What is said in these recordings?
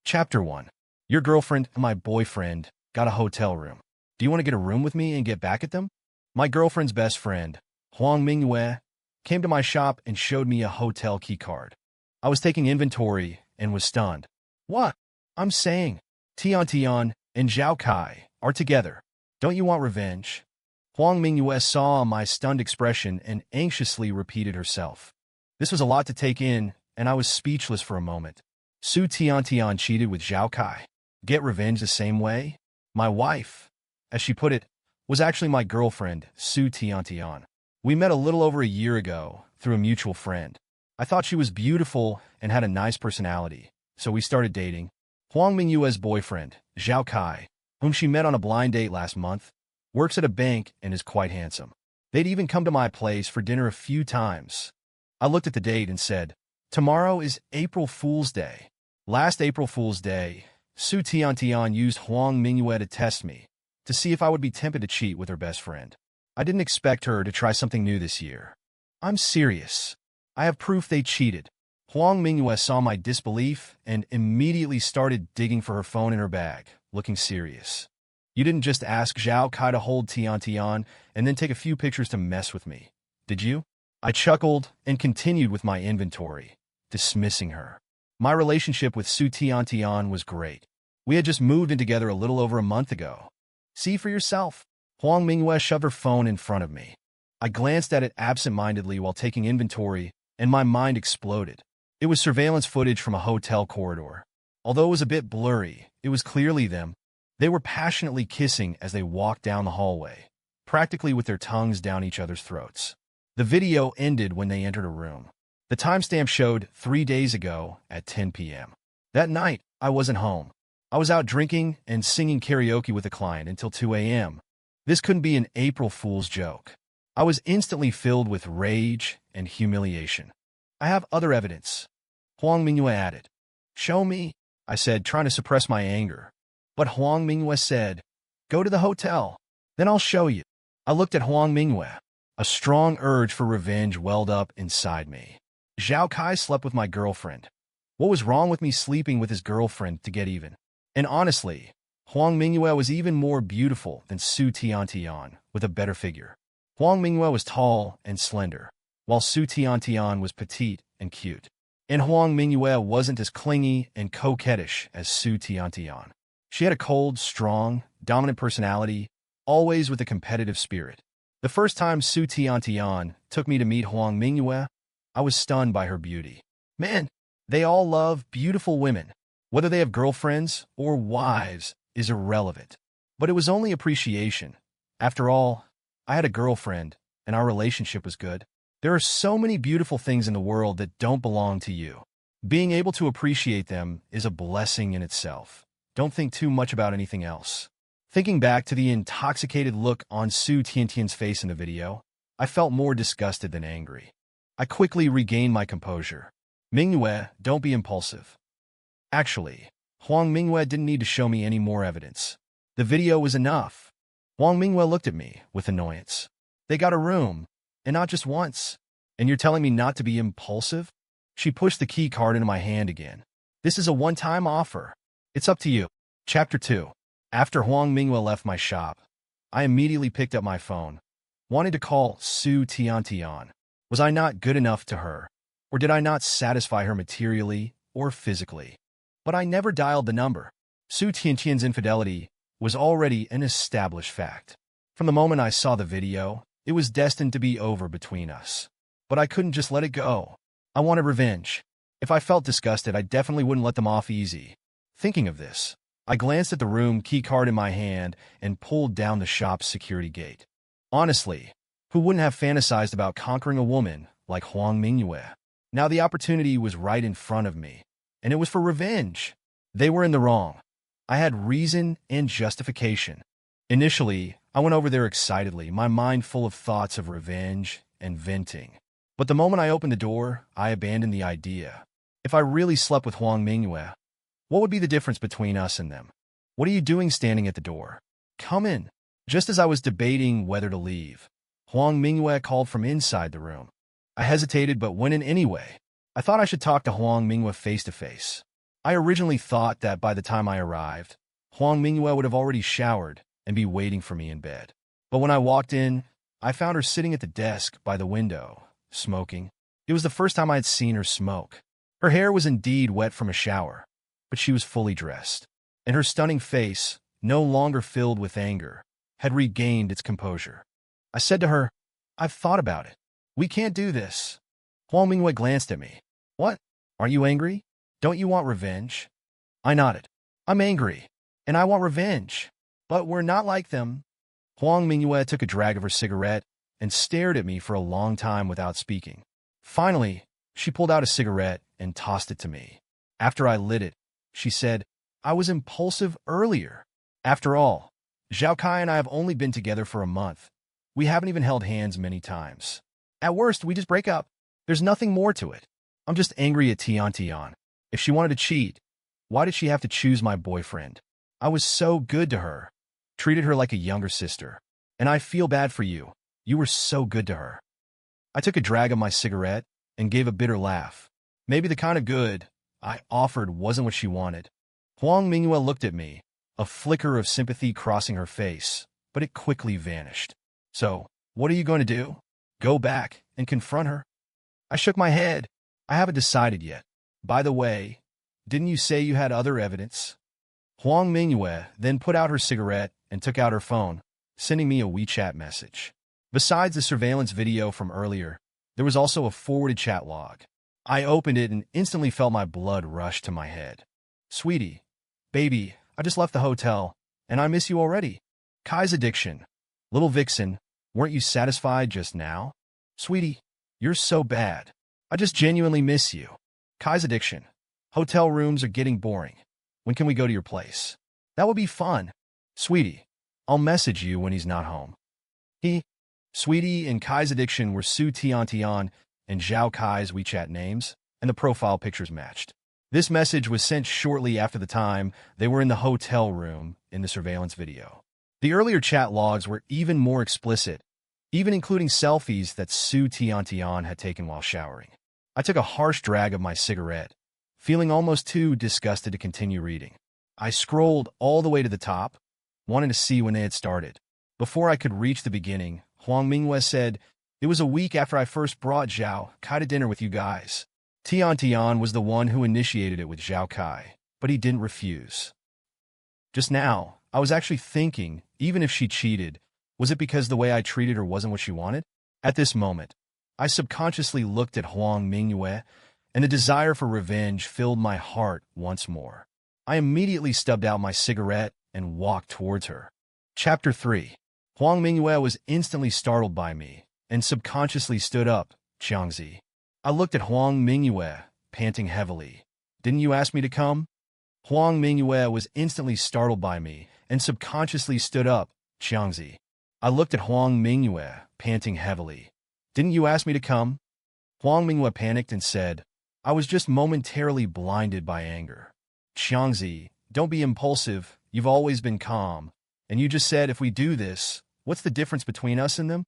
Chapter 1. Your girlfriend and my boyfriend got a hotel room. Do you want to get a room with me and get back at them? My girlfriend's best friend, Huang Mingyue, came to my shop and showed me a hotel key card. I was taking inventory and was stunned. What? I'm saying, Tian and Zhao Kai are together. Don't you want revenge? Huang Mingyue saw my stunned expression and anxiously repeated herself. This was a lot to take in, and I was speechless for a moment. Tian cheated with Zhao Kai. Get revenge the same way? My wife, as she put it, was actually my girlfriend, Tian. We met a little over a year ago through a mutual friend. I thought she was beautiful and had a nice personality, so we started dating. Huang Mingyue's boyfriend, Zhao Kai, whom she met on a blind date last month, works at a bank and is quite handsome. They'd even come to my place for dinner a few times. I looked at the date and said, tomorrow is April Fool's Day. Last April Fool's Day, Tian used Huang Mingyue to test me, to see if I would be tempted to cheat with her best friend. I didn't expect her to try something new this year. I'm serious. I have proof they cheated. Huang Mingyue saw my disbelief and immediately started digging for her phone in her bag, looking serious. You didn't just ask Zhao Kai to hold Tian and then take a few pictures to mess with me, did you? I chuckled and continued with my inventory, dismissing her. My relationship with Tian was great. We had just moved in together a little over a month ago. See for yourself. Huang Mingyue shoved her phone in front of me. I glanced at it absent-mindedly while taking inventory, and my mind exploded. It was surveillance footage from a hotel corridor. Although it was a bit blurry, it was clearly them. They were passionately kissing as they walked down the hallway, practically with their tongues down each other's throats. The video ended when they entered a room. The timestamp showed 3 days ago at 10 p.m. That night, I wasn't home. I was out drinking and singing karaoke with a client until 2 a.m. This couldn't be an April Fool's joke. I was instantly filled with rage and humiliation. I have other evidence, Huang Mingyue added. Show me, I said, trying to suppress my anger. But Huang Mingyue said, go to the hotel, then I'll show you. I looked at Huang Mingyue. A strong urge for revenge welled up inside me. Zhao Kai slept with my girlfriend. What was wrong with me sleeping with his girlfriend to get even? And honestly, Huang Mingyue was even more beautiful than Tian, with a better figure. Huang Mingyue was tall and slender, while Tian was petite and cute. And Huang Mingyue wasn't as clingy and coquettish as Tian. She had a cold, strong, dominant personality, always with a competitive spirit. The first time Tian took me to meet Huang Mingyue, I was stunned by her beauty. Man, they all love beautiful women. Whether they have girlfriends or wives is irrelevant. But it was only appreciation. After all, I had a girlfriend, and our relationship was good. There are so many beautiful things in the world that don't belong to you. Being able to appreciate them is a blessing in itself. Don't think too much about anything else. Thinking back to the intoxicated look on Tian's face in the video, I felt more disgusted than angry. I quickly regained my composure. Mingyue, don't be impulsive. Actually, Huang Mingyue didn't need to show me any more evidence. The video was enough. Huang Mingyue looked at me with annoyance. They got a room, and not just once. And you're telling me not to be impulsive? She pushed the key card into my hand again. This is a one-time offer. It's up to you. Chapter 2. After Huang Mingyue left my shop, I immediately picked up my phone, wanting to call Tian. Was I not good enough to her? Or did I not satisfy her materially or physically? But I never dialed the number. Tian's infidelity was already an established fact. From the moment I saw the video, it was destined to be over between us. But I couldn't just let it go. I wanted revenge. If I felt disgusted, I definitely wouldn't let them off easy. Thinking of this, I glanced at the room key card in my hand and pulled down the shop's security gate. Honestly, who wouldn't have fantasized about conquering a woman like Huang Mingyue? Now the opportunity was right in front of me, and it was for revenge. They were in the wrong. I had reason and justification. Initially, I went over there excitedly, my mind full of thoughts of revenge and venting. But the moment I opened the door, I abandoned the idea. If I really slept with Huang Mingyue, what would be the difference between us and them? What are you doing standing at the door? Come in. Just as I was debating whether to leave, Huang Mingyue called from inside the room. I hesitated but went in anyway. I thought I should talk to Huang Mingyue face to face. I originally thought that by the time I arrived, Huang Mingyue would have already showered and be waiting for me in bed. But when I walked in, I found her sitting at the desk by the window, smoking. It was the first time I had seen her smoke. Her hair was indeed wet from a shower, but she was fully dressed, and her stunning face, no longer filled with anger, had regained its composure. I said to her, "I've thought about it. We can't do this." Huang Mingyue glanced at me. "What? Aren't you angry? Don't you want revenge?" I nodded. "I'm angry, and I want revenge. But we're not like them." Huang Mingyue took a drag of her cigarette and stared at me for a long time without speaking. Finally, she pulled out a cigarette and tossed it to me. After I lit it, she said, "I was impulsive earlier. After all, Zhao Kai and I have only been together for a month. We haven't even held hands many times. At worst, we just break up. There's nothing more to it. I'm just angry at Tian Tian. If she wanted to cheat, why did she have to choose my boyfriend? I was so good to her, treated her like a younger sister. And I feel bad for you. You were so good to her." I took a drag of my cigarette and gave a bitter laugh. Maybe the kind of good I offered wasn't what she wanted. Huang Mingyue looked at me, a flicker of sympathy crossing her face, but it quickly vanished. "So, what are you going to do? Go back and confront her?" I shook my head. "I haven't decided yet. By the way, didn't you say you had other evidence?" Huang Mingyue then put out her cigarette and took out her phone, sending me a WeChat message. Besides the surveillance video from earlier, there was also a forwarded chat log. I opened it and instantly felt my blood rush to my head. "Sweetie, baby, I just left the hotel, and I miss you already. Kai's addiction. Little vixen, weren't you satisfied just now? Sweetie, you're so bad. I just genuinely miss you. Kai's addiction. Hotel rooms are getting boring. When can we go to your place? That would be fun. Sweetie, I'll message you when he's not home." Sweetie and Kai's addiction were Su Tian and Zhao Kai's WeChat names, and the profile pictures matched. This message was sent shortly after the time they were in the hotel room in the surveillance video. The earlier chat logs were even more explicit, even including selfies that Su Tian had taken while showering. I took a harsh drag of my cigarette, feeling almost too disgusted to continue reading. I scrolled all the way to the top, wanting to see when they had started. Before I could reach the beginning, Huang Mingyue said, "It was a week after I first brought Zhao Kai to dinner with you guys. Tian Tian was the one who initiated it with Zhao Kai, but he didn't refuse. Just now, I was actually thinking, even if she cheated, was it because the way I treated her wasn't what she wanted?" At this moment, I subconsciously looked at Huang Mingyue, and the desire for revenge filled my heart once more. I immediately stubbed out my cigarette and walked towards her. Chapter 3. Huang Mingyue was instantly startled by me and subconsciously stood up, Qiangzi. I looked at Huang Mingyue, panting heavily. "Didn't you ask me to come?" Huang Mingyue was instantly startled by me and subconsciously stood up, Qiangzi. I looked at Huang Mingyue, panting heavily. "Didn't you ask me to come?" Huang Mingyue panicked and said, "I was just momentarily blinded by anger." "Qiangzi, don't be impulsive. You've always been calm. And you just said if we do this, what's the difference between us and them?"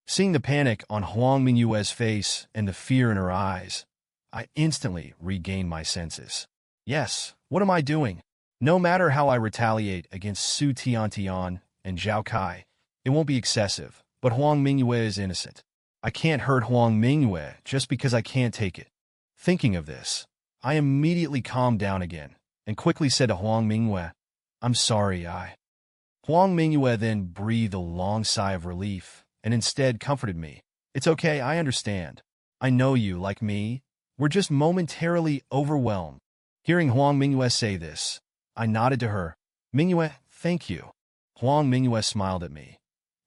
Seeing the panic on Huang Mingyue's face and the fear in her eyes, I instantly regained my senses. Yes, what am I doing? No matter how I retaliate against Su Tian and Zhao Kai, it won't be excessive, but Huang Mingyue is innocent. I can't hurt Huang Mingyue just because I can't take it. Thinking of this, I immediately calmed down again and quickly said to Huang Mingyue, "I'm sorry, Huang Mingyue then breathed a long sigh of relief and instead comforted me. "It's okay, I understand. I know you, like me. We're just momentarily overwhelmed." Hearing Huang Mingyue say this, I nodded to her. "Mingyue, thank you." Huang Mingyue smiled at me.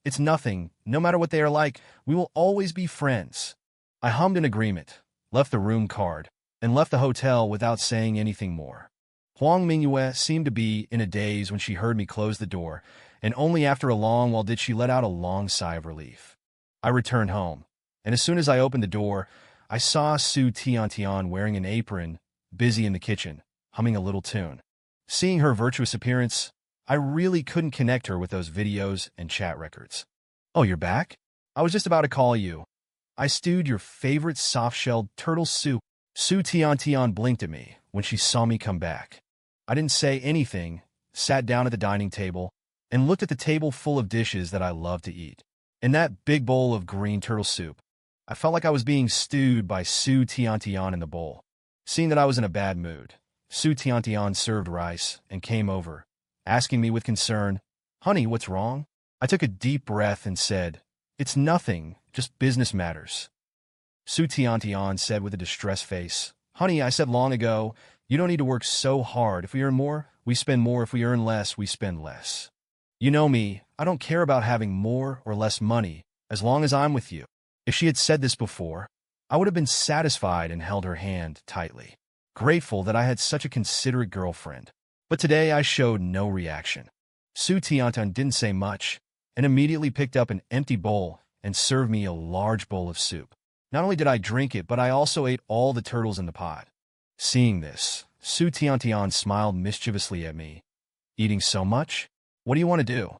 "It's nothing. No matter what they are like, we will always be friends." I hummed in agreement, left the room card, and left the hotel without saying anything more. Huang Mingyue seemed to be in a daze when she heard me close the door, and only after a long while did she let out a long sigh of relief. I returned home, and as soon as I opened the door, I saw Su Tian wearing an apron, busy in the kitchen, humming a little tune. Seeing her virtuous appearance, I really couldn't connect her with those videos and chat records. "Oh, you're back? I was just about to call you. I stewed your favorite soft-shelled turtle soup." Su Tian blinked at me, when she saw me come back. I didn't say anything, sat down at the dining table, and looked at the table full of dishes that I love to eat. In that big bowl of green turtle soup, I felt like I was being stewed by Su Tiantian in the bowl. Seeing that I was in a bad mood, Su Tiantian served rice and came over, asking me with concern, "Honey, what's wrong?" I took a deep breath and said, "It's nothing, just business matters." Su Tiantian said with a distressed face, "Honey, I said long ago, you don't need to work so hard. If we earn more, we spend more. If we earn less, we spend less. You know me, I don't care about having more or less money, as long as I'm with you." If she had said this before, I would have been satisfied and held her hand tightly, grateful that I had such a considerate girlfriend. But today I showed no reaction. Su Tiantian didn't say much, and immediately picked up an empty bowl and served me a large bowl of soup. Not only did I drink it, but I also ate all the turtles in the pot. Seeing this, Su Tiantian smiled mischievously at me. "Eating so much? What do you want to do?"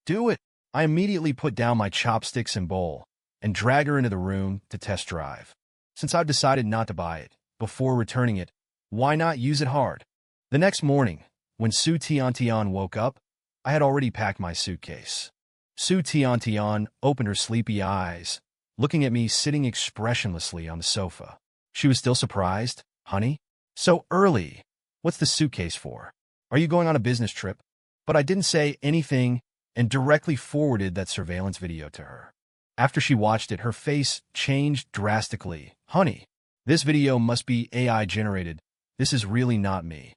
"Do it." I immediately put down my chopsticks and bowl and dragged her into the room to test drive. Since I've decided not to buy it before returning it, why not use it hard? The next morning, when Su Tiantian woke up, I had already packed my suitcase. Su Tiantian opened her sleepy eyes, looking at me sitting expressionlessly on the sofa. She was still surprised. "Honey? So early. What's the suitcase for? Are you going on a business trip?" But I didn't say anything and directly forwarded that surveillance video to her. After she watched it, her face changed drastically. "Honey, this video must be AI generated. This is really not me."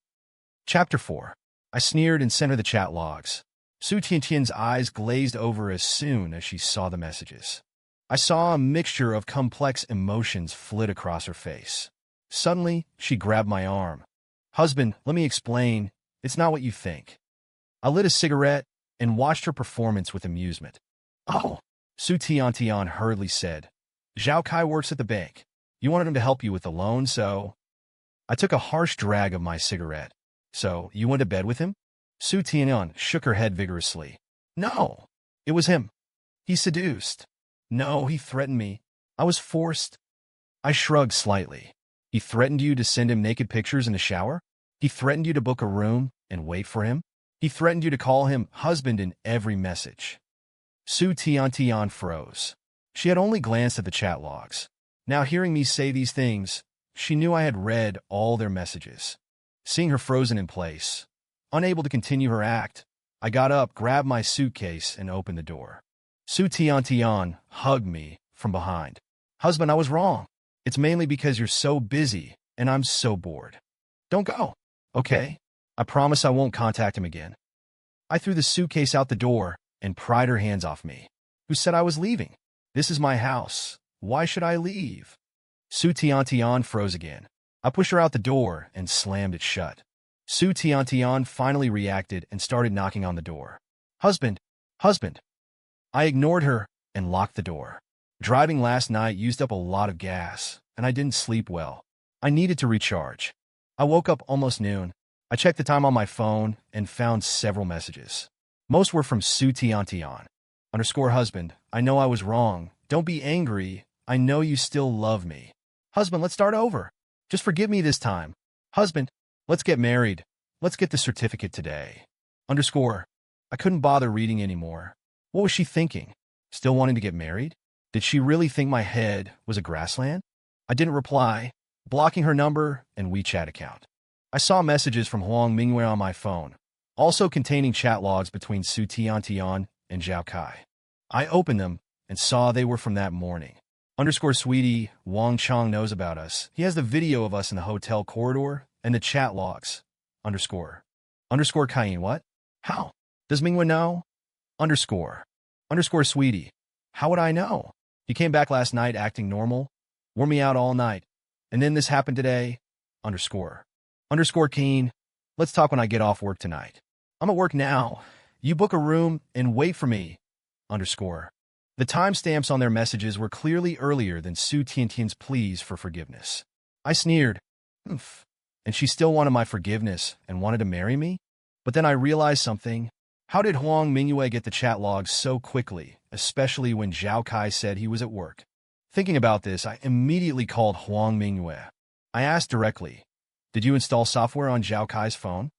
Chapter 4. I sneered and sent her the chat logs. Su Tiantian's eyes glazed over as soon as she saw the messages. I saw a mixture of complex emotions flit across her face. Suddenly, she grabbed my arm. "Husband, let me explain. It's not what you think." I lit a cigarette and watched her performance with amusement. "Oh," Su Tiantian hurriedly said. "Zhao Kai works at the bank. You wanted him to help you with the loan, so—" I took a harsh drag of my cigarette. "So, you went to bed with him?" Su Tiantian shook her head vigorously. "No, it was him. He seduced." "No, he threatened me. I was forced." I shrugged slightly. "He threatened you to send him naked pictures in the shower? He threatened you to book a room and wait for him? He threatened you to call him husband in every message?" Su Tiantian froze. She had only glanced at the chat logs. Now, hearing me say these things, she knew I had read all their messages. Seeing her frozen in place, unable to continue her act, I got up, grabbed my suitcase, and opened the door. Su Tiantian hugged me from behind. "Husband, I was wrong. It's mainly because you're so busy, and I'm so bored. Don't go, okay? I promise I won't contact him again." I threw the suitcase out the door and pried her hands off me. "Who said I was leaving? This is my house. Why should I leave?" Su Tiantian froze again. I pushed her out the door and slammed it shut. Su Tiantian finally reacted and started knocking on the door. "Husband, husband." I ignored her and locked the door. Driving last night used up a lot of gas, and I didn't sleep well. I needed to recharge. I woke up almost noon. I checked the time on my phone and found several messages. Most were from Su Tiantian. _husband, I know I was wrong. Don't be angry. I know you still love me. Husband, let's start over. Just forgive me this time. Husband, let's get married. Let's get the certificate today. I couldn't bother reading anymore. What was she thinking? Still wanting to get married? Did she really think my head was a grassland? I didn't reply, blocking her number and WeChat account. I saw messages from Huang Mingyue on my phone, also containing chat logs between Su Tiantian and Zhao Kai. I opened them and saw they were from that morning. _sweetie, Wang Chang knows about us. He has the video of us in the hotel corridor and the chat logs. Kain, what? How? Does Mingyue know? _sweetie, how would I know? He came back last night acting normal, wore me out all night, and then this happened today. Keen, let's talk when I get off work tonight. I'm at work now. You book a room and wait for me. The timestamps on their messages were clearly earlier than Su Tiantian's pleas for forgiveness. I sneered. Oof. And she still wanted my forgiveness and wanted to marry me? But then I realized something. How did Huang Mingyue get the chat logs so quickly, especially when Zhao Kai said he was at work? Thinking about this, I immediately called Huang Mingyue. I asked directly, Did you install software on Zhao Kai's phone?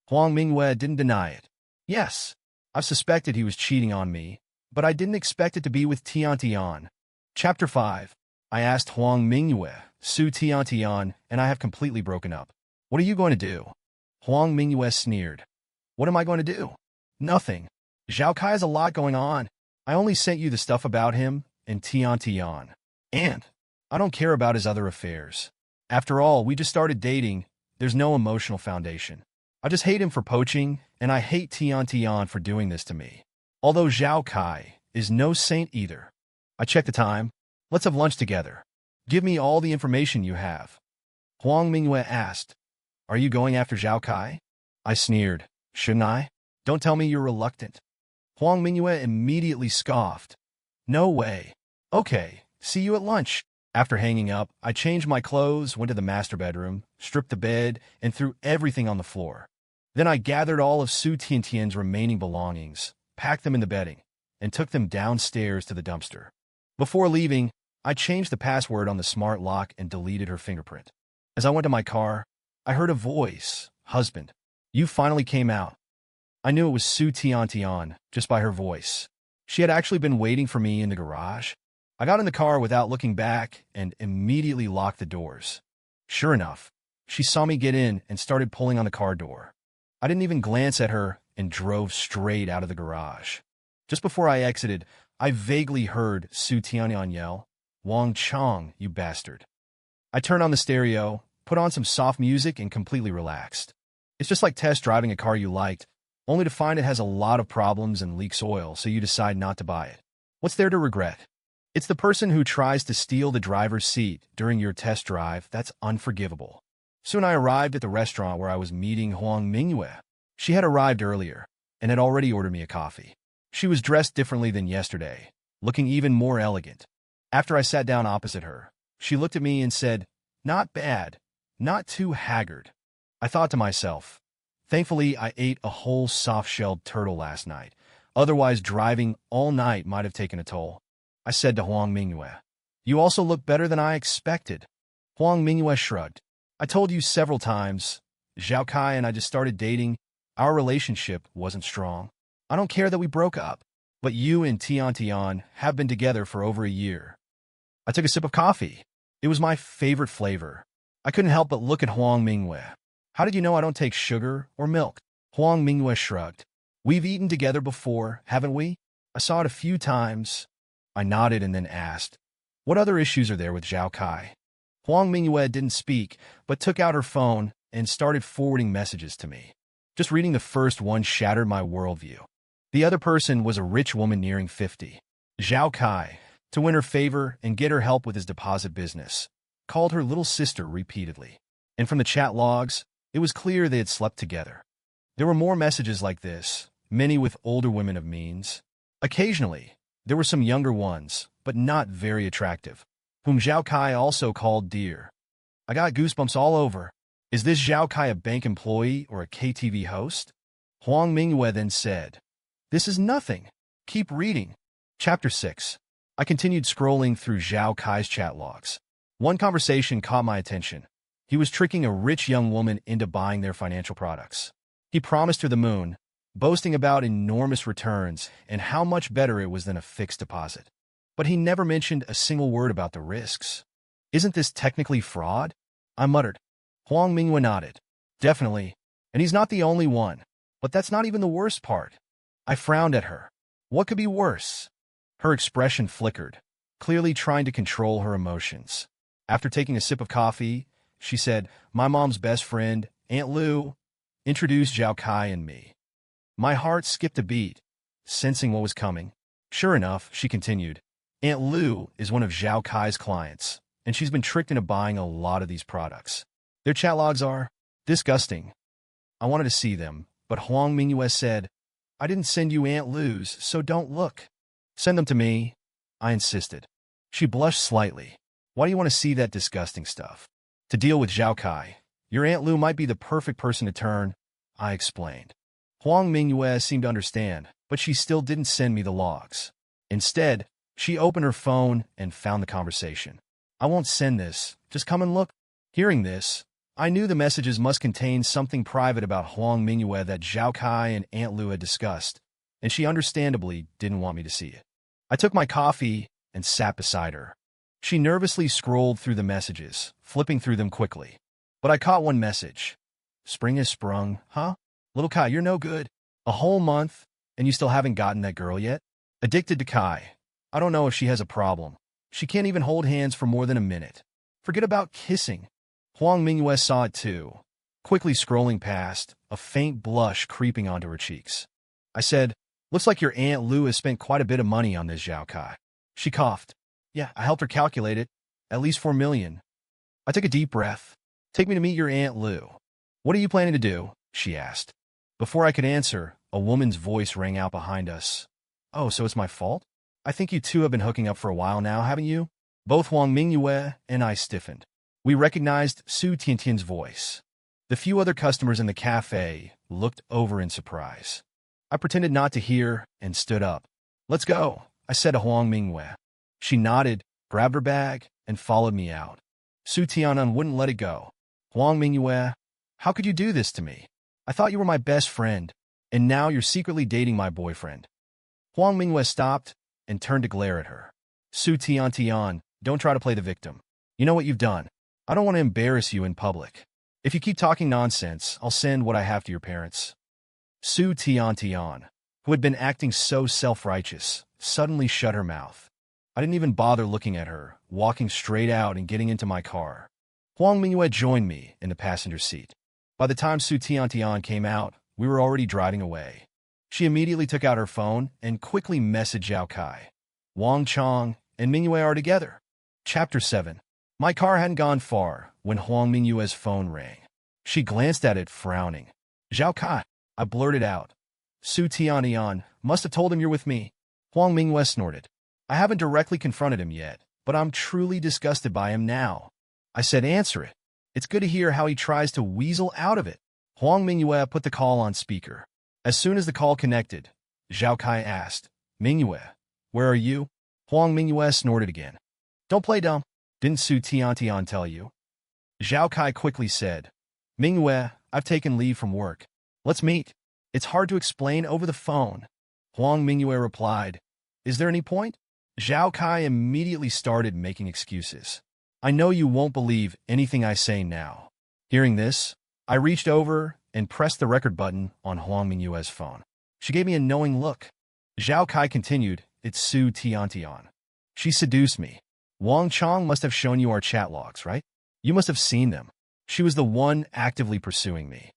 Huang Mingyue didn't deny it. Yes, I've suspected he was cheating on me, but I didn't expect it to be with Tian. Chapter 5. I asked Huang Mingyue, Su Tian, and I have completely broken up. What are you going to do? Huang Mingyue sneered. What am I going to do? Nothing. Zhao Kai has a lot going on. I only sent you the stuff about him and Tian. And I don't care about his other affairs. After all, we just started dating. There's no emotional foundation. I just hate him for poaching, and I hate Tian for doing this to me. Although Zhao Kai is no saint either. I checked the time. Let's have lunch together. Give me all the information you have. Huang Mingyue asked. Are you going after Zhao Kai? I sneered. Shouldn't I? Don't tell me you're reluctant. Huang Mingyue immediately scoffed. No way. Okay, see you at lunch. After hanging up, I changed my clothes, went to the master bedroom, stripped the bed, and threw everything on the floor. Then I gathered all of Su Tian's remaining belongings, packed them in the bedding, and took them downstairs to the dumpster. Before leaving, I changed the password on the smart lock and deleted her fingerprint. As I went to my car, I heard a voice. Husband, you finally came out. I knew it was Su Tian just by her voice. She had actually been waiting for me in the garage. I got in the car without looking back and immediately locked the doors. Sure enough, she saw me get in and started pulling on the car door. I didn't even glance at her and drove straight out of the garage. Just before I exited, I vaguely heard Su Tian yell, Wang Chong, you bastard. I turned on the stereo, put on some soft music, and completely relaxed. It's just like test driving a car you liked, only to find it has a lot of problems and leaks oil, so you decide not to buy it. What's there to regret? It's the person who tries to steal the driver's seat during your test drive that's unforgivable. Soon I arrived at the restaurant where I was meeting Huang Mingyue. She had arrived earlier and had already ordered me a coffee. She was dressed differently than yesterday, looking even more elegant. After I sat down opposite her, she looked at me and said, Not bad, not too haggard. I thought to myself, thankfully I ate a whole soft-shelled turtle last night. Otherwise, driving all night might have taken a toll. I said to Huang Mingyue, You also look better than I expected. Huang Mingyue shrugged. I told you several times, Zhao Kai and I just started dating. Our relationship wasn't strong. I don't care that we broke up, but you and Tian have been together for over a year. I took a sip of coffee. It was my favorite flavor. I couldn't help but look at Huang Mingyue. How did you know I don't take sugar or milk? Huang Mingyue shrugged. We've eaten together before, haven't we? I saw it a few times. I nodded and then asked, What other issues are there with Zhao Kai? Huang Mingyue didn't speak, but took out her phone and started forwarding messages to me. Just reading the first one shattered my worldview. The other person was a rich woman nearing 50. Zhao Kai, to win her favor and get her help with his deposit business, called her little sister repeatedly. And from the chat logs, it was clear they had slept together. There were more messages like this, many with older women of means. Occasionally, there were some younger ones, but not very attractive, whom Zhao Kai also called dear. I got goosebumps all over. Is this Zhao Kai a bank employee or a KTV host? Huang Mingyue then said, This is nothing. Keep reading. Chapter 6. I continued scrolling through Zhao Kai's chat logs. One conversation caught my attention. He was tricking a rich young woman into buying their financial products. He promised her the moon, boasting about enormous returns and how much better it was than a fixed deposit. But he never mentioned a single word about the risks. Isn't this technically fraud? I muttered. Huang Mingyue nodded. Definitely, and he's not the only one. But that's not even the worst part. I frowned at her. What could be worse? Her expression flickered, clearly trying to control her emotions. After taking a sip of coffee, she said, My mom's best friend, Aunt Lou, introduced Zhao Kai and me. My heart skipped a beat, sensing what was coming. Sure enough, she continued, Aunt Lou is one of Zhao Kai's clients, and she's been tricked into buying a lot of these products. Their chat logs are disgusting. I wanted to see them, but Huang Mingyue said, I didn't send you Aunt Lou's, so don't look. Send them to me, I insisted. She blushed slightly. Why do you want to see that disgusting stuff? To deal with Zhao Kai, your Aunt Lou might be the perfect person to turn, I explained. Huang Mingyue seemed to understand, but she still didn't send me the logs. Instead, she opened her phone and found the conversation. I won't send this. Just come and look. Hearing this, I knew the messages must contain something private about Huang Mingyue that Zhao Kai and Aunt Lou had discussed, and she understandably didn't want me to see it. I took my coffee and sat beside her. She nervously scrolled through the messages, flipping through them quickly. But I caught one message. Spring has sprung, huh? Little Kai, you're no good. A whole month, and you still haven't gotten that girl yet? Addicted to Kai. I don't know if she has a problem. She can't even hold hands for more than a minute. Forget about kissing. Huang Mingyue saw it too, quickly scrolling past, a faint blush creeping onto her cheeks. I said, looks like your Aunt Lou has spent quite a bit of money on this Zhao Kai. She coughed. Yeah, I helped her calculate it. At least 4 million. I took a deep breath. Take me to meet your Aunt Lou. What are you planning to do? She asked. Before I could answer, a woman's voice rang out behind us. Oh, so it's my fault? I think you two have been hooking up for a while now, haven't you? Both Huang Mingyue and I stiffened. We recognized Su Tiantian's voice. The few other customers in the cafe looked over in surprise. I pretended not to hear and stood up. Let's go, I said to Huang Mingyue. She nodded, grabbed her bag, and followed me out. Su Tianan wouldn't let it go. Huang Mingyue, how could you do this to me? I thought you were my best friend, and now you're secretly dating my boyfriend. Huang Mingyue stopped and turned to glare at her. Su Tiantian, don't try to play the victim. You know what you've done. I don't want to embarrass you in public. If you keep talking nonsense, I'll send what I have to your parents. Su Tiantian, who had been acting so self-righteous, suddenly shut her mouth. I didn't even bother looking at her, walking straight out and getting into my car. Huang Mingyue joined me in the passenger seat. By the time Su Tiantian came out, we were already driving away. She immediately took out her phone and quickly messaged Zhao Kai. Wang Chong and Mingyue are together. Chapter 7. My car hadn't gone far when Huang Mingyue's phone rang. She glanced at it, frowning. Zhao Kai, I blurted out. Su Tiantian, must have told him you're with me. Huang Mingyue snorted. I haven't directly confronted him yet, but I'm truly disgusted by him now. I said, answer it. It's good to hear how he tries to weasel out of it. Huang Mingyue put the call on speaker. As soon as the call connected, Zhao Kai asked, Mingyue, where are you? Huang Mingyue snorted again. Don't play dumb. Didn't Su Tiantian tell you? Zhao Kai quickly said, Mingyue, I've taken leave from work. Let's meet. It's hard to explain over the phone. Huang Mingyue replied, Is there any point? Zhao Kai immediately started making excuses. I know you won't believe anything I say now. Hearing this, I reached over and pressed the record button on Huang Mingyue's phone. She gave me a knowing look. Zhao Kai continued, It's Su Tiantian. She seduced me. Wang Chong must have shown you our chat logs, right? You must have seen them. She was the one actively pursuing me.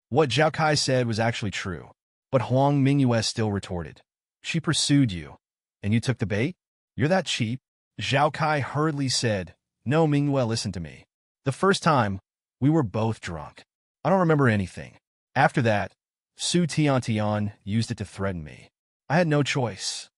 What Zhao Kai said was actually true, but Huang Mingyue still retorted. She pursued you, and you took the bait? You're that cheap? Zhao Kai hurriedly said, No, Mingyue, listen to me. The first time, we were both drunk. I don't remember anything. After that, Su Tiantian used it to threaten me. I had no choice.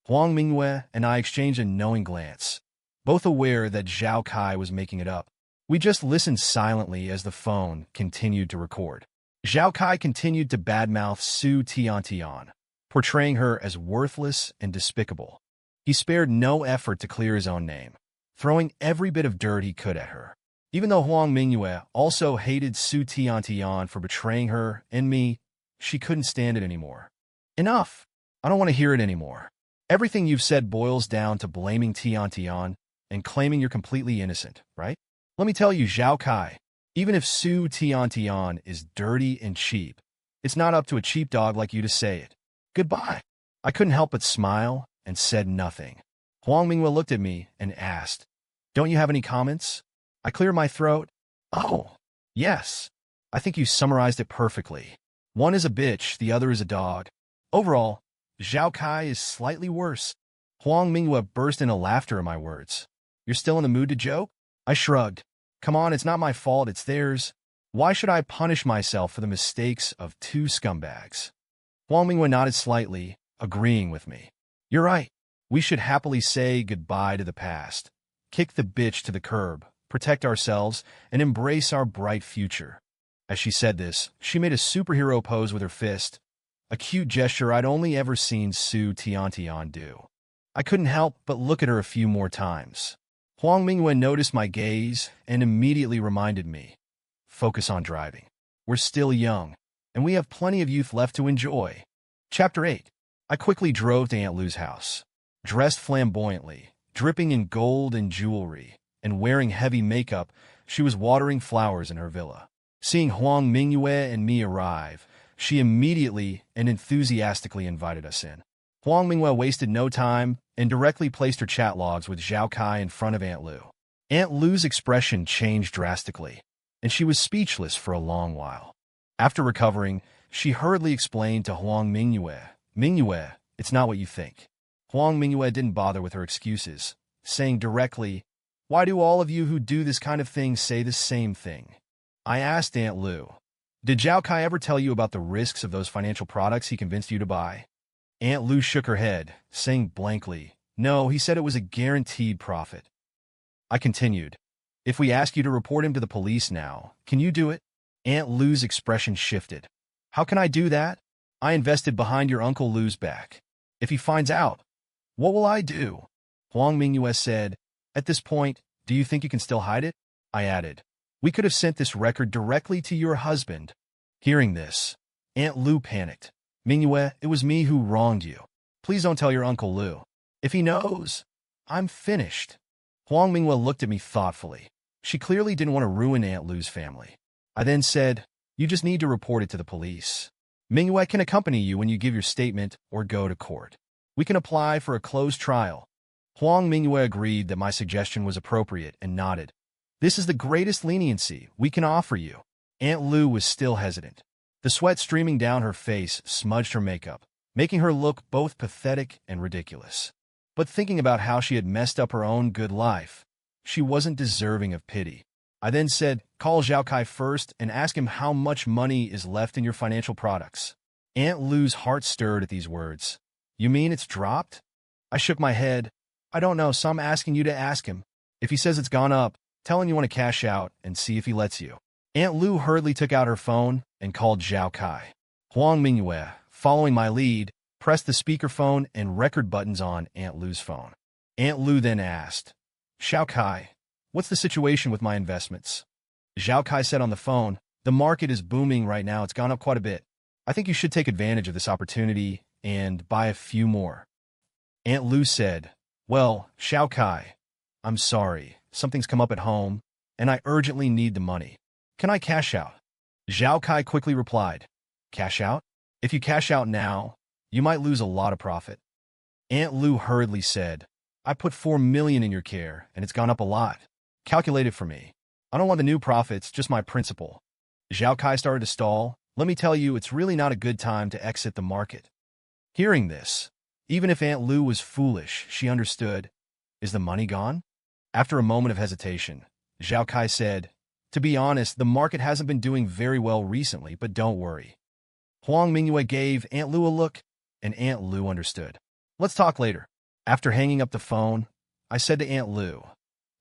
Huang Mingyue and I exchanged a knowing glance, both aware that Zhao Kai was making it up. We just listened silently as the phone continued to record. Zhao Kai continued to badmouth Su Tiantian, portraying her as worthless and despicable. He spared no effort to clear his own name, throwing every bit of dirt he could at her. Even though Huang Mingyue also hated Su Tiantian for betraying her and me, she couldn't stand it anymore. Enough! I don't want to hear it anymore. Everything you've said boils down to blaming Tiantian and claiming you're completely innocent, right? Let me tell you, Zhao Kai, even if Su Tiantian is dirty and cheap, it's not up to a cheap dog like you to say it. Goodbye. I couldn't help but smile and said nothing. Huang Mingyue looked at me and asked, Don't you have any comments? I cleared my throat. Oh, yes. I think you summarized it perfectly. One is a bitch, the other is a dog. Overall, Zhao Kai is slightly worse. Huang Mingyue burst into laughter at my words. You're still in the mood to joke? I shrugged. Come on, it's not my fault, it's theirs. Why should I punish myself for the mistakes of two scumbags? Huang Mingyue nodded slightly, agreeing with me. You're right. We should happily say goodbye to the past, kick the bitch to the curb, protect ourselves, and embrace our bright future. As she said this, she made a superhero pose with her fist, a cute gesture I'd only ever seen Su Tiantian do. I couldn't help but look at her a few more times. Huang Mingyue noticed my gaze and immediately reminded me, focus on driving. We're still young, and we have plenty of youth left to enjoy. Chapter 8. I quickly drove to Aunt Lou's house. Dressed flamboyantly, dripping in gold and jewelry, and wearing heavy makeup, she was watering flowers in her villa. Seeing Huang Mingyue and me arrive, she immediately and enthusiastically invited us in. Huang Mingyue wasted no time and directly placed her chat logs with Zhao Kai in front of Aunt Lou. Aunt Lou's expression changed drastically, and she was speechless for a long while. After recovering, she hurriedly explained to Huang Mingyue, "Mingyue, it's not what you think." Huang Mingyue didn't bother with her excuses, saying directly, "Why do all of you who do this kind of thing say the same thing?" I asked Aunt Lou, "Did Zhao Kai ever tell you about the risks of those financial products he convinced you to buy?" Aunt Lou shook her head, saying blankly, "No, he said it was a guaranteed profit." I continued, "If we ask you to report him to the police now, can you do it?" Aunt Lou's expression shifted. "How can I do that? I invested behind your Uncle Lou's back. If he finds out, what will I do?" Huang Mingyue said, "At this point, do you think you can still hide it?" I added, "We could have sent this record directly to your husband." Hearing this, Aunt Lou panicked. "Mingyue, it was me who wronged you. Please don't tell your Uncle Lou. If he knows, I'm finished." Huang Mingyue looked at me thoughtfully. She clearly didn't want to ruin Aunt Lou's family. I then said, "You just need to report it to the police. Mingyue can accompany you when you give your statement or go to court. We can apply for a closed trial." Huang Mingyue agreed that my suggestion was appropriate and nodded. "This is the greatest leniency we can offer you." Aunt Lou was still hesitant. The sweat streaming down her face smudged her makeup, making her look both pathetic and ridiculous. But thinking about how she had messed up her own good life, she wasn't deserving of pity. I then said, "Call Zhao Kai first and ask him how much money is left in your financial products." Aunt Lou's heart stirred at these words. "You mean it's dropped?" I shook my head. "I don't know, so I'm asking you to ask him. If he says it's gone up, tell him you want to cash out and see if he lets you." Aunt Lou hurriedly took out her phone and called Zhao Kai. Huang Mingyue, following my lead, pressed the speakerphone and record buttons on Aunt Lou's phone. Aunt Lou then asked, "Zhao Kai, what's the situation with my investments?" Zhao Kai said on the phone, "The market is booming right now. It's gone up quite a bit. I think you should take advantage of this opportunity and buy a few more." Aunt Lou said, "Well, Zhao Kai, I'm sorry. Something's come up at home, and I urgently need the money. Can I cash out?" Zhao Kai quickly replied, "Cash out? If you cash out now, you might lose a lot of profit." Aunt Lou hurriedly said, "I put $4 million in your care, and it's gone up a lot. Calculate it for me. I don't want the new profits, just my principal." Zhao Kai started to stall. "Let me tell you, it's really not a good time to exit the market." Hearing this, even if Aunt Lou was foolish, she understood. Is the money gone? After a moment of hesitation, Zhao Kai said, "To be honest, the market hasn't been doing very well recently, but don't worry." Huang Mingyue gave Aunt Lou a look, and Aunt Lou understood. "Let's talk later." After hanging up the phone, I said to Aunt Lou,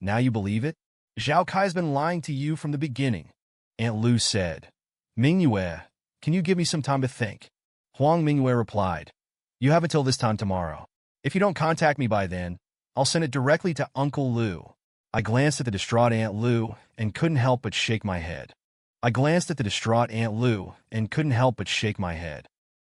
"Now you believe it? Zhao Kai's been lying to you from the beginning." Aunt Lou said, "Mingyue, can you give me some time to think?" Huang Mingyue replied, "You have until this time tomorrow. If you don't contact me by then, I'll send it directly to Uncle Lou." I glanced at the distraught Aunt Lou and couldn't help but shake my head.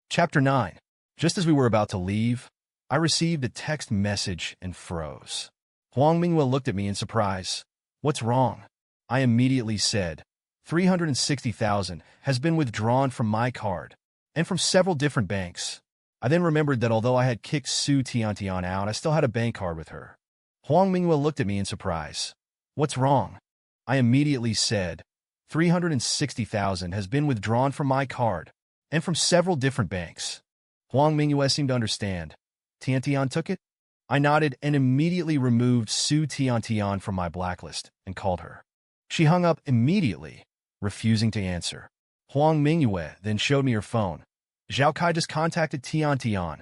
Chapter 9. Just as we were about to leave, I received a text message and froze. Huang Mingyue looked at me in surprise. "What's wrong?" I immediately said, 360,000 has been withdrawn from my card, and from several different banks. I then remembered that although I had kicked Su Tiantian out, I still had a bank card with her. Huang Mingyue looked at me in surprise. "What's wrong?" I immediately said, 360,000 has been withdrawn from my card, and from several different banks. Huang Mingyue seemed to understand. "Tiantian took it?" I nodded and immediately removed Su Tiantian from my blacklist and called her. She hung up immediately, refusing to answer. Huang Mingyue then showed me her phone. Zhao Kai just contacted Tiantian.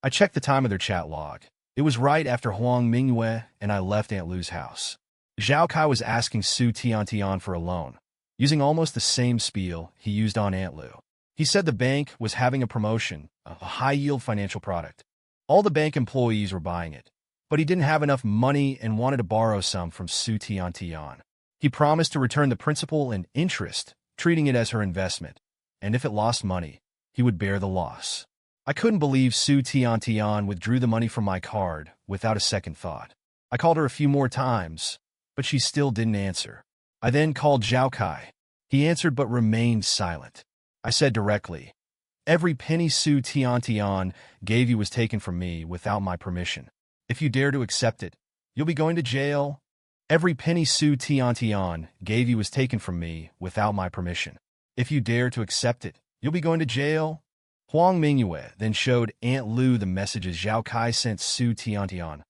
I checked the time of their chat log. It was right after Huang Mingyue and I left Aunt Lou's house. Zhao Kai was asking Su Tiantian for a loan, using almost the same spiel he used on Aunt Lou. He said the bank was having a promotion, a high-yield financial product. All the bank employees were buying it, but he didn't have enough money and wanted to borrow some from Su Tiantian. He promised to return the principal and interest, treating it as her investment, and if it lost money, he would bear the loss. I couldn't believe Su Tiantian withdrew the money from my card without a second thought. I called her a few more times, but she still didn't answer. I then called Zhao Kai. He answered but remained silent. I said directly, "Every penny Su Tiantian gave you was taken from me without my permission. If you dare to accept it, you'll be going to jail." "Every penny Su Tiantian gave you was taken from me without my permission. If you dare to accept it, you'll be going to jail." Huang Mingyue then showed Aunt Lou the messages Zhao Kai sent Su Tiantian.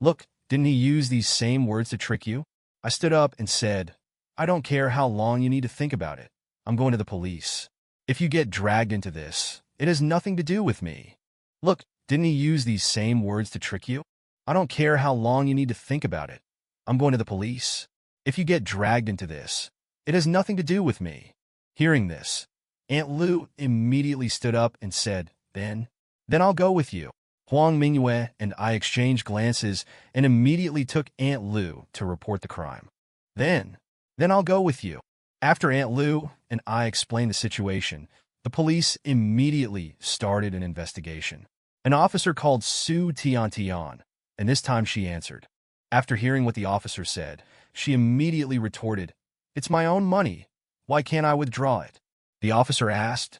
"Look, didn't he use these same words to trick you?" I stood up and said, "I don't care how long you need to think about it. I'm going to the police. If you get dragged into this, it has nothing to do with me." "Look, didn't he use these same words to trick you?" "I don't care how long you need to think about it. I'm going to the police. If you get dragged into this, it has nothing to do with me." Hearing this, Aunt Lou immediately stood up and said, Then I'll go with you." Huang Mingyue and I exchanged glances and immediately took Aunt Lou to report the crime. Then I'll go with you." After Aunt Lou and I explained the situation, the police immediately started an investigation. An officer called Su Tiantian, and this time she answered. After hearing what the officer said, she immediately retorted, "It's my own money. Why can't I withdraw it?" The officer asked,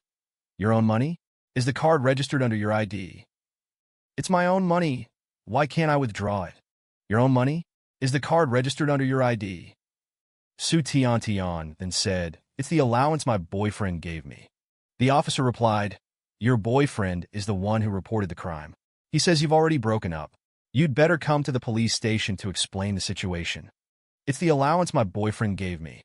"Your own money? Is the card registered under your ID?" "It's my own money. Why can't I withdraw it?" "Your own money? Is the card registered under your ID?" Su Tiantian then said, "It's the allowance my boyfriend gave me." The officer replied, "Your boyfriend is the one who reported the crime. He says you've already broken up. You'd better come to the police station to explain the situation." "It's the allowance my boyfriend gave me."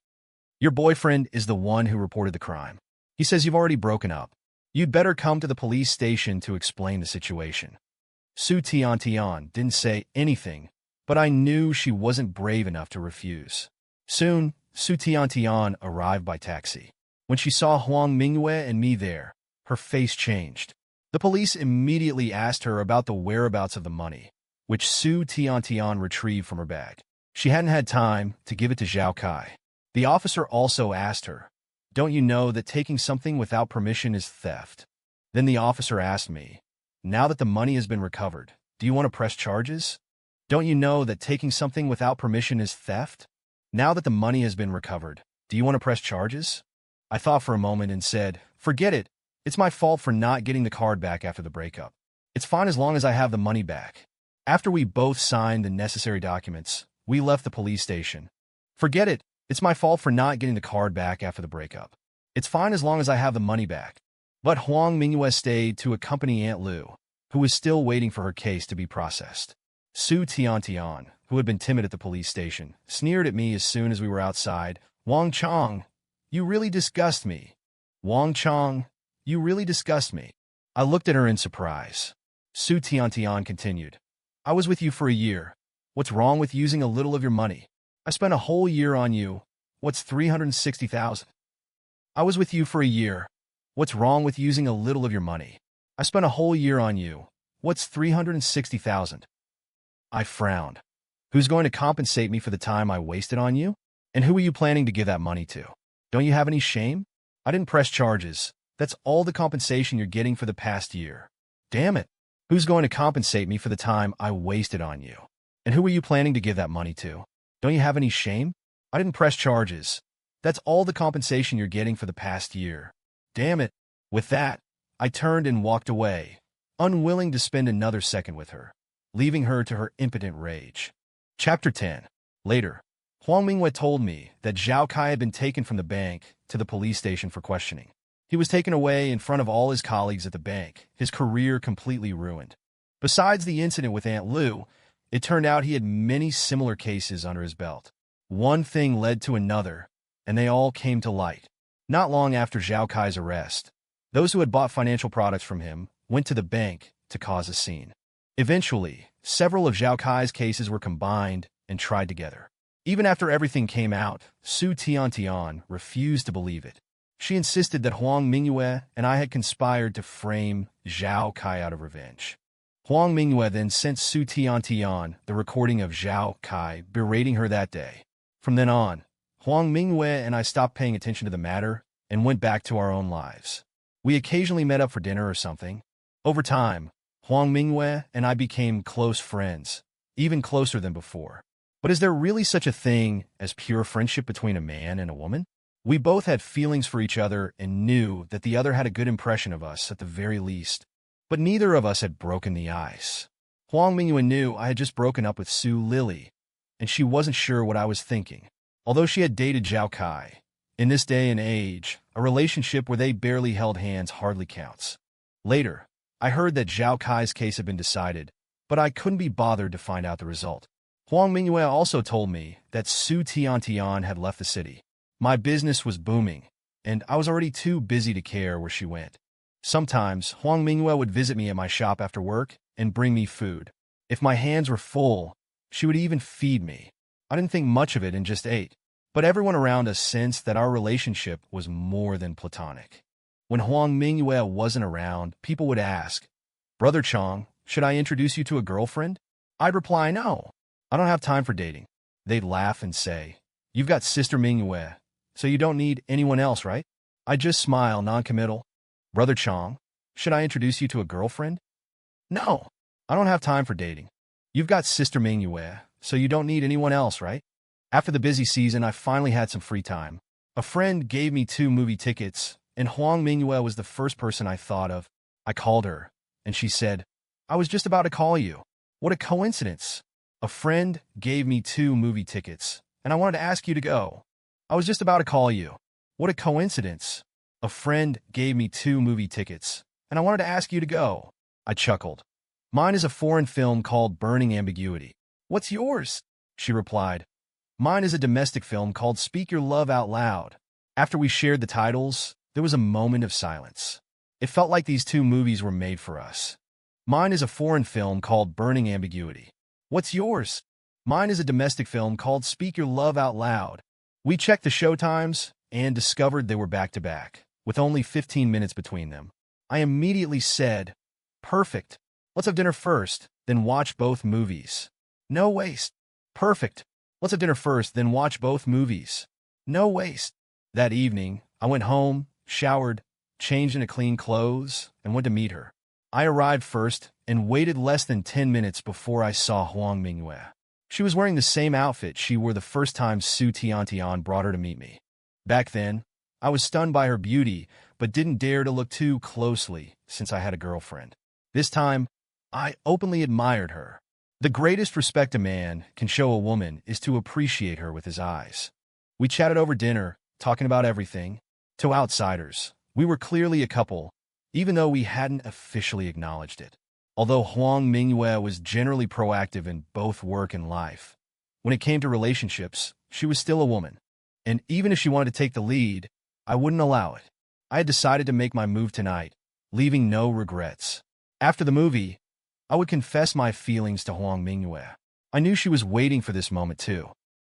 "Your boyfriend is the one who reported the crime. He says you've already broken up. You'd better come to the police station to explain the situation." Su Tiantian didn't say anything, but I knew she wasn't brave enough to refuse. Soon, Su Tiantian arrived by taxi. When she saw Huang Mingyue and me there, her face changed. The police immediately asked her about the whereabouts of the money, which Su Tiantian retrieved from her bag. She hadn't had time to give it to Zhao Kai. The officer also asked her, "Don't you know that taking something without permission is theft?" Then the officer asked me, "Now that the money has been recovered, do you want to press charges?" "Don't you know that taking something without permission is theft? Now that the money has been recovered, do you want to press charges?" I thought for a moment and said, "Forget it. It's my fault for not getting the card back after the breakup. It's fine as long as I have the money back." After we both signed the necessary documents, we left the police station. "Forget it. It's my fault for not getting the card back after the breakup. It's fine as long as I have the money back." But Huang Mingyue stayed to accompany Aunt Lou, who was still waiting for her case to be processed. Su Tiantian, who had been timid at the police station, sneered at me as soon as we were outside. "Wang Chong, you really disgust me. Wang Chong, you really disgust me." I looked at her in surprise. Su Tiantian continued, "I was with you for a year. What's wrong with using a little of your money? I spent a whole year on you. What's 360,000? I was with you for a year. What's wrong with using a little of your money? I spent a whole year on you. What's 360,000? I frowned. "Who's going to compensate me for the time I wasted on you? And who are you planning to give that money to? Don't you have any shame?" "I didn't press charges. That's all the compensation you're getting for the past year." "Damn it. Who's going to compensate me for the time I wasted on you? And who are you planning to give that money to? Don't you have any shame?" "I didn't press charges. That's all the compensation you're getting for the past year." "Damn it." With that, I turned and walked away, unwilling to spend another second with her, leaving her to her impotent rage. Chapter 10. Later, Huang Mingyue told me that Zhao Kai had been taken from the bank to the police station for questioning. He was taken away in front of all his colleagues at the bank, his career completely ruined. Besides the incident with Aunt Lou, it turned out he had many similar cases under his belt. One thing led to another, and they all came to light. Not long after Zhao Kai's arrest, those who had bought financial products from him went to the bank to cause a scene. Eventually, several of Zhao Kai's cases were combined and tried together. Even after everything came out, Su Tiantian refused to believe it. She insisted that Huang Mingyue and I had conspired to frame Zhao Kai out of revenge. Huang Mingyue then sent Su Tiantian the recording of Zhao Kai berating her that day. From then on, Huang Mingyue and I stopped paying attention to the matter and went back to our own lives. We occasionally met up for dinner or something. Over time, Huang Mingyue and I became close friends, even closer than before. But is there really such a thing as pure friendship between a man and a woman? We both had feelings for each other and knew that the other had a good impression of us at the very least. But neither of us had broken the ice. Huang Mingyue knew I had just broken up with Su Lily, and she wasn't sure what I was thinking. Although she had dated Zhao Kai, in this day and age, a relationship where they barely held hands hardly counts. Later, I heard that Zhao Kai's case had been decided, but I couldn't be bothered to find out the result. Huang Mingyue also told me that Su Tiantian had left the city. My business was booming, and I was already too busy to care where she went. Sometimes, Huang Mingyue would visit me at my shop after work and bring me food. If my hands were full, she would even feed me. I didn't think much of it and just ate. But everyone around us sensed that our relationship was more than platonic. When Huang Mingyue wasn't around, people would ask, "Brother Chong, should I introduce you to a girlfriend?" I'd reply, "No, I don't have time for dating." They'd laugh and say, "You've got Sister Mingyue, so you don't need anyone else, right?" I'd just smile, non-committal. "Brother Chong, should I introduce you to a girlfriend?" "No, I don't have time for dating. You've got Sister Mingyue, so you don't need anyone else, right?" After the busy season, I finally had some free time. A friend gave me 2 movie tickets, and Huang Mingyue was the first person I thought of. I called her, and she said, "I was just about to call you." What a coincidence. A friend gave me 2 movie tickets, and I wanted to ask you to go. I was just about to call you. What a coincidence. A friend gave me 2 movie tickets, and I wanted to ask you to go. I chuckled. Mine is a foreign film called Burning Ambiguity. What's yours? She replied. Mine is a domestic film called Speak Your Love Out Loud. After we shared the titles, there was a moment of silence. It felt like these 2 movies were made for us. Mine is a foreign film called Burning Ambiguity. What's yours? Mine is a domestic film called Speak Your Love Out Loud. We checked the showtimes and discovered they were back-to-back, with only 15 minutes between them. I immediately said, "Perfect. Let's have dinner first, then watch both movies. No waste." "Perfect. Let's have dinner first, then watch both movies. No waste." That evening, I went home, showered, changed into clean clothes, and went to meet her. I arrived first and waited less than 10 minutes before I saw Huang Mingyue. She was wearing the same outfit she wore the first time Su Tiantian brought her to meet me. Back then, I was stunned by her beauty, but didn't dare to look too closely since I had a girlfriend. This time, I openly admired her. The greatest respect a man can show a woman is to appreciate her with his eyes. We chatted over dinner, talking about everything. To outsiders, we were clearly a couple, even though we hadn't officially acknowledged it. Although Huang Mingyue was generally proactive in both work and life, when it came to relationships, she was still a woman. And even if she wanted to take the lead, I wouldn't allow it. I had decided to make my move tonight, leaving no regrets. After the movie, I would confess my feelings to Huang Mingyue. I knew she was waiting for this moment too.